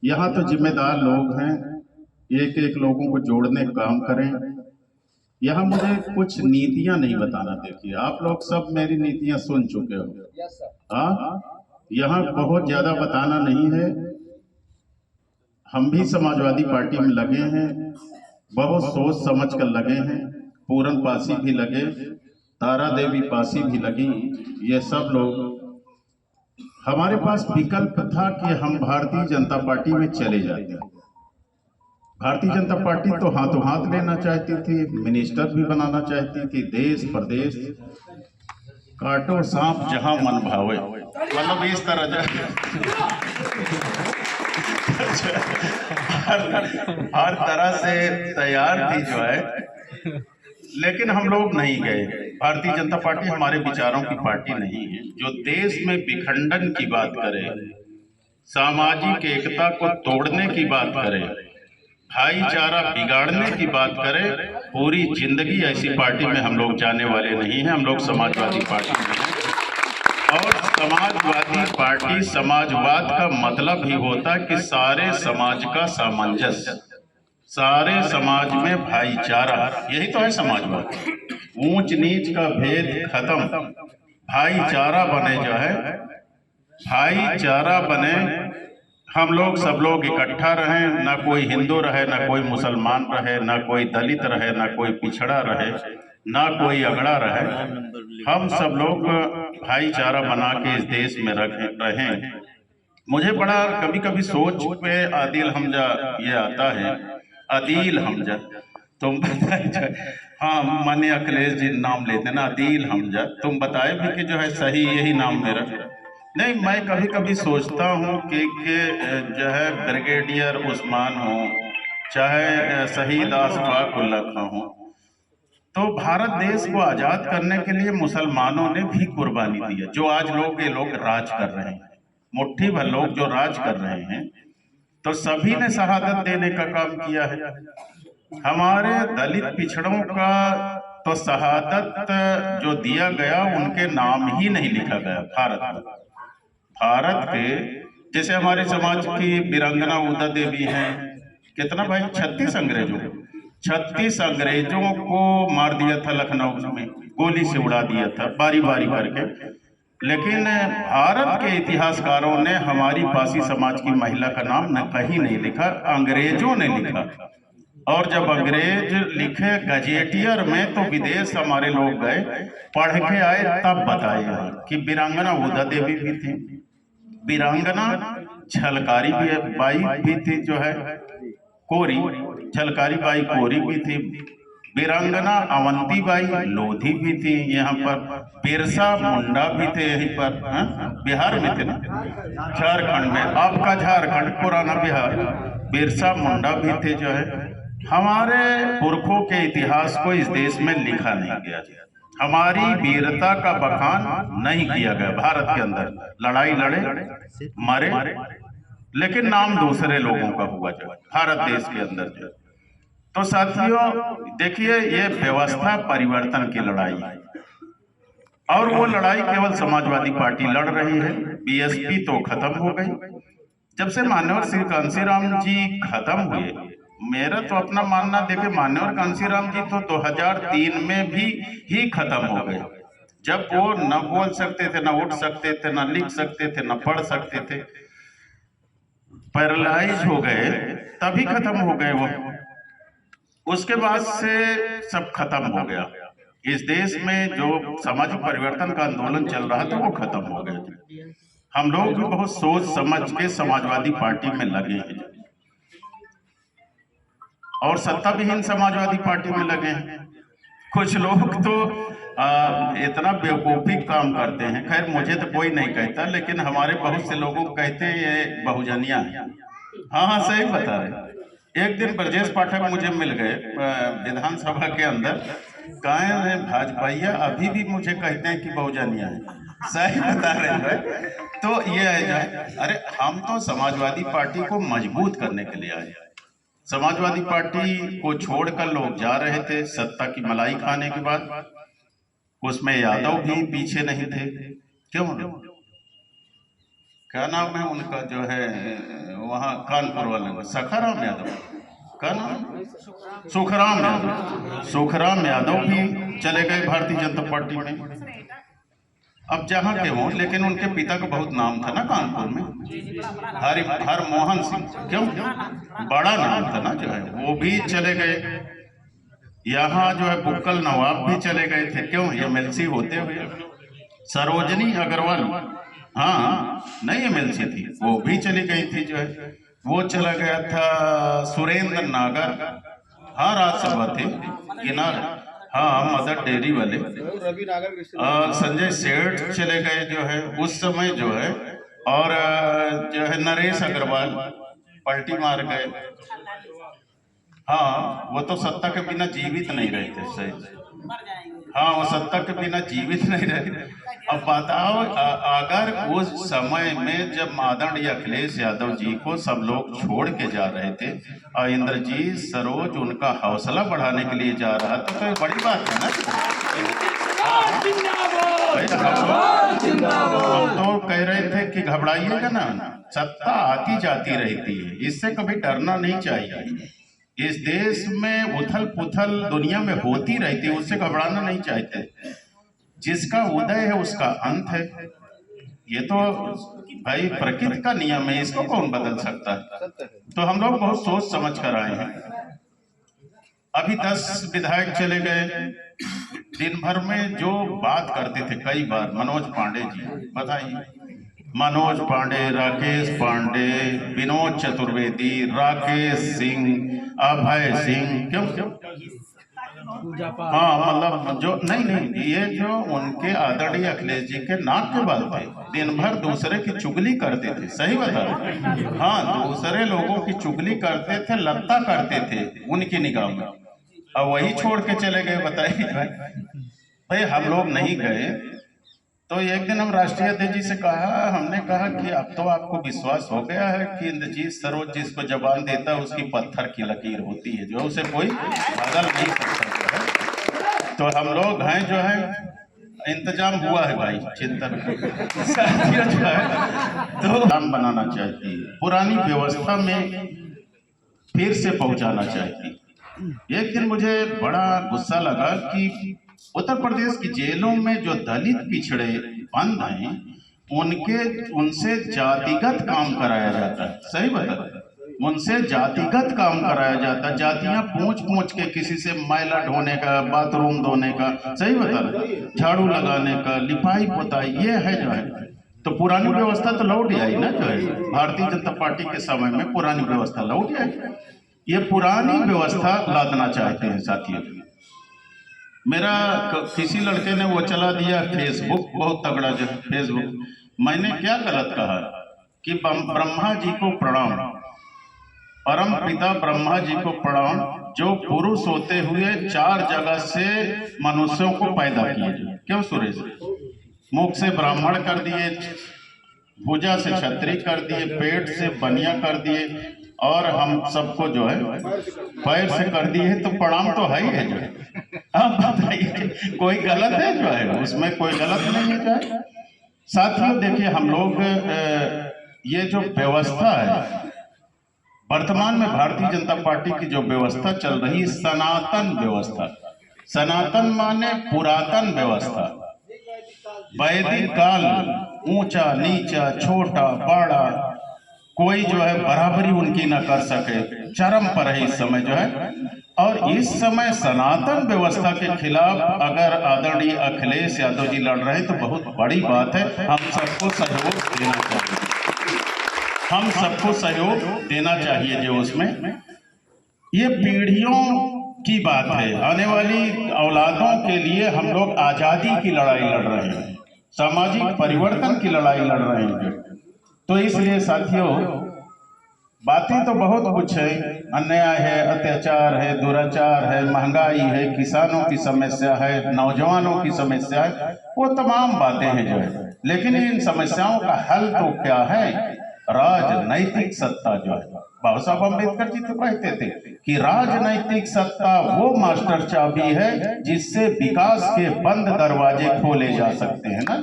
यहाँ तो जिम्मेदार लोग हैं, एक एक लोगों को जोड़ने का काम करें। यहाँ मुझे कुछ नीतियां नहीं बताना। देखिए, आप लोग सब मेरी नीतियां सुन चुके हो। हाँ, यहाँ बहुत ज्यादा बताना नहीं है। हम भी समाजवादी पार्टी में लगे हैं, बहुत सोच समझ कर लगे हैं। पूरन पासी भी लगे, तारा देवी पासी भी लगी। ये सब लोग, हमारे पास विकल्प था कि हम भारतीय जनता पार्टी में चले जाते। भारतीय जनता पार्टी तो हाथों हाथ लेना चाहती थी, मिनिस्टर भी बनाना चाहती थी, देश प्रदेश काटो सांप जहां मन भावे, मतलब इस तरह हर तरह से तैयार थी जो है। लेकिन हम लोग नहीं गए। भारतीय जनता पार्टी हमारे विचारों की पार्टी नहीं है, जो देश में विखंडन की बात करे, सामाजिक एकता को तोड़ने की बात करे, भाईचारा बिगाड़ने की बात करे। पूरी जिंदगी ऐसी पार्टी में हम लोग जाने वाले नहीं हैं। हम लोग समाजवादी पार्टी में हैं, और समाजवादी पार्टी, समाजवाद का मतलब ही होता है कि सारे समाज का सामंजस्य, सारे समाज में भाईचारा, यही तो है समाजवाद। ऊंच नीच का भेद खत्म, भाईचारा बने जो है, भाईचारा बने। हम लोग सब लोग इकट्ठा रहें, ना कोई हिंदू रहे, ना कोई मुसलमान रहे, ना कोई दलित रहे, ना कोई पिछड़ा रहे, ना कोई अगड़ा रहे। हम सब लोग भाईचारा बना के इस देश में रहें। मुझे बड़ा कभी कभी सोच पे आदिल हमजा ये आता है, अदील हमजा। तुम हाँ, माने अखिलेश जी नाम लेते ना, अदील हमजा। तुम बताए भी कि जो है सही यही नाम मेरा नहीं। मैं कभी कभी सोचता हूँ कि जो है ब्रिगेडियर उस्मान हो, चाहे शहीद अशफाक उल्लाह खां हो, तो भारत देश को आजाद करने के लिए मुसलमानों ने भी कुर्बानी दी है। जो आज ये लोग राज कर रहे हैं, मुट्ठी भर लोग जो राज कर रहे हैं, तो सभी ने शहादत देने का काम किया है। हमारे दलित पिछड़ों का तो शहादत जो दिया गया, उनके नाम ही नहीं लिखा गया भारत में। भारत के जैसे हमारे समाज की वीरांगना उदा देवी हैं, कितना भाई 36 अंग्रेजों को मार दिया था लखनऊ में, गोली से उड़ा दिया था बारी बारी करके। लेकिन भारत के इतिहासकारों ने हमारी पासी समाज की महिला का नाम न कहीं नहीं लिखा, अंग्रेजों ने लिखा। और जब अंग्रेज लिखे गजेटियर में, तो विदेश हमारे लोग गए, पढ़ के आए, तब बताए कि वीरांगना उदा देवी भी थी, वीरांगना झलकारी बाई भी थी, जो है कोरी, झलकारी बाई कोरी भी थी, वीरांगना अवंती बाई लोधी भी थी। यहाँ पर बिरसा मुंडा भी थे, यहीं पर बिहार में थे ना, झारखंड में, आपका झारखंड पुराना बिहार। बिरसा मुंडा भी थे, जो है हमारे पुरखों के इतिहास को इस देश में लिखा नहीं गया, हमारी वीरता का बखान नहीं किया गया। भारत के अंदर लड़ाई लड़े, मरे, लेकिन नाम दूसरे लोगों का हुआ जो भारत देश के अंदर जो। तो साथियों देखिए, ये व्यवस्था परिवर्तन की लड़ाई है, और वो लड़ाई केवल समाजवादी पार्टी लड़ रही है। बीएसपी तो खत्म हो गई जब से मान्यवर श्री कांशीराम जी खत्म हुए। मेरा तो अपना मानना, देखे, मान्यवर कांशीराम जी तो 2003 में भी ही खत्म हो गए, जब वो न बोल सकते थे, न उठ सकते थे, न लिख सकते थे, न पढ़ सकते थे, पैरालाइज हो गए, तभी खत्म हो गए वो। उसके बाद से सब खत्म हो गया। इस देश में जो सामाजिक परिवर्तन का आंदोलन चल रहा था, वो खत्म हो गया। हम लोग भी बहुत सोच समझ के समाजवादी पार्टी में लगे हैं, और सत्ता विहीन समाजवादी पार्टी में लगे हैं। कुछ लोग तो इतना बेवकूफी काम करते हैं, खैर मुझे तो कोई नहीं कहता, लेकिन हमारे बहुत से लोगों को कहते हैं ये बहुजनिया है। हाँ हाँ, सही बता रहे। एक दिन ब्रजेश पाठक मुझे मिल गए विधानसभा के अंदर, कहे हैं भाजपाइया अभी भी मुझे कहते हैं कि बहुजनिया है। सही बता रहे हैं। तो ये है जो, अरे हम तो समाजवादी पार्टी को मजबूत करने के लिए आए। समाजवादी पार्टी को छोड़कर लोग जा रहे थे सत्ता की मलाई खाने के बाद, उसमें यादव भी पीछे नहीं थे। क्यों? क्या नाम है उनका जो है वहाँ कानपुर वाले का, सखाराम यादव, क्या नाम, सुखराम यादव। सुखराम यादव भी चले गए भारतीय जनता पार्टी में। अब जहाँ के हों, लेकिन उनके पिता का बहुत नाम था ना कानपुर में, हरमोहन सिंह, क्यों बड़ा नाम था ना जो है, वो भी चले गए। यहाँ जो है बुक्कल नवाब भी चले गए थे, क्यों एमएलसी होते हुए। सरोजनी अग्रवाल, हाँ नहीं एमएलसी थी, वो भी चली गई थी जो है। वो चला गया था सुरेंद्र नागर, हाँ राज्यसभा थे गिनार, हाँ मदर डेयरी वाले। रवि नागर, संजय सेठ चले गए जो है उस समय जो है, और जो है नरेश अग्रवाल पलटी मार गए। हाँ वो तो सत्ता के बिना जीवित नहीं रहते, सही, हाँ वो सत्ता के बिना जीवित नहीं रहते। अब बताओ, अगर उस समय में जब आदरणीय अखिलेश यादव जी को सब लोग छोड़ के जा रहे थे और इंद्रजीत सरोज उनका हौसला बढ़ाने के लिए जा रहा था, तो ये बड़ी बात है ना। हम तो कह रहे थे कि घबराइएगा ना, सत्ता आती जाती रहती है, इससे कभी डरना नहीं चाहिए। इस देश में उथल पुथल दुनिया में होती रहती है, उससे घबराना नहीं चाहते। जिसका उदय है उसका अंत है, ये तो भाई प्रकृति का नियम है, इसको कौन बदल सकता है। तो हम लोग बहुत सोच समझ कर आए हैं। अभी 10 विधायक चले गए, दिन भर में जो बात करते थे कई बार मनोज पांडे जी, बताइए, मनोज पांडे, राकेश पांडे, विनोद चतुर्वेदी, राकेश सिंह, अभय सिंह, क्यों हाँ मतलब जो नहीं, ये जो उनके आदरणीय अखिलेश जी के नाक के बाल थे, दिन भर दूसरे की चुगली करते थे, सही बता रहे, हाँ दूसरे लोगों की चुगली करते थे, लत्ता करते थे उनकी निगाह में, और वही छोड़ के चले गए। बताइए भाई, हम लोग नहीं गए। तो एक दिन हम राष्ट्रीय अध्यक्ष जी से कहा, हमने कहा कि अब तो आपको विश्वास हो गया है कि इंद्रजीत सरोज जिसको जबान देता है उसकी पत्थर की लकीर होती है, जो उसे कोई बदल नहीं सकता है। तो हम लोग हैं जो है, इंतजाम हुआ है भाई, चिंतन जो है तो नाम बनाना चाहती है, पुरानी व्यवस्था में फिर से पहुंचाना चाहती है। एक दिन मुझे बड़ा गुस्सा लगा कि उत्तर प्रदेश की जेलों में जो दलित पिछड़े बंद हैं, उनसे जातिगत काम कराया जाता है, सही बता, उनसे जातिगत काम कराया जाता है। जातियां पूछ के किसी से मैला ढोने का, बाथरूम धोने का, सही बता, झाड़ू लगाने का, लिपाई पोताई, ये है जो है। तो पुरानी व्यवस्था तो लौट आई ना जो है, भारतीय जनता पार्टी के समय में पुरानी व्यवस्था लौट आई। ये पुरानी व्यवस्था लादना चाहते हैं साथियों। मेरा किसी लड़के ने वो चला दिया फेसबुक, बहुत तगड़ा जो फेसबुक, मैंने क्या गलत कहा कि ब्रह्मा जी को प्रणाम, परम पिता ब्रह्मा जी को प्रणाम, जो पुरुष होते हुए 4 जगह से मनुष्यों को पैदा किए। क्यों सुरेश, मुख से ब्राह्मण कर दिए, भुजा से क्षत्रिय कर दिए, पेट से बनिया कर दिए, और हम सबको जो है पैर से कर दिए है, तो प्रणाम तो है ही है जो है। अब बताइए कोई गलत है जो है, उसमें कोई गलत नहीं है जो है। साथियों देखिए, हम लोग ये जो व्यवस्था है वर्तमान में भारतीय जनता पार्टी की जो व्यवस्था चल रही है, सनातन व्यवस्था, सनातन माने पुरातन व्यवस्था, वैदिक काल, ऊंचा नीचा छोटा बड़ा कोई जो है बराबरी उनकी न कर सके, चरम पर है इस समय जो है। और इस समय सनातन व्यवस्था के खिलाफ अगर आदरणीय अखिलेश यादव जी लड़ रहे हैं तो बहुत बड़ी बात है। हम सबको सहयोग देना चाहिए, हम सबको सहयोग देना चाहिए। जो उसमें ये पीढ़ियों की बात है, आने वाली औलादों के लिए हम लोग आजादी की लड़ाई लड़ रहे हैं, सामाजिक परिवर्तन की लड़ाई लड़ रहे हैं। तो इसलिए साथियों, बातें तो बहुत कुछ है, अन्याय है, अत्याचार है, दुराचार है, महंगाई है, किसानों की समस्या है, नौजवानों की समस्या है, वो तमाम बातें हैं जो है। लेकिन इन समस्याओं का हल तो क्या है? राजनैतिक सत्ता जो है। बाबा साहब अम्बेडकर जी तो कहते थे कि राजनैतिक सत्ता वो मास्टर चाबी है जिससे विकास के बंद दरवाजे खोले जा सकते हैं ना।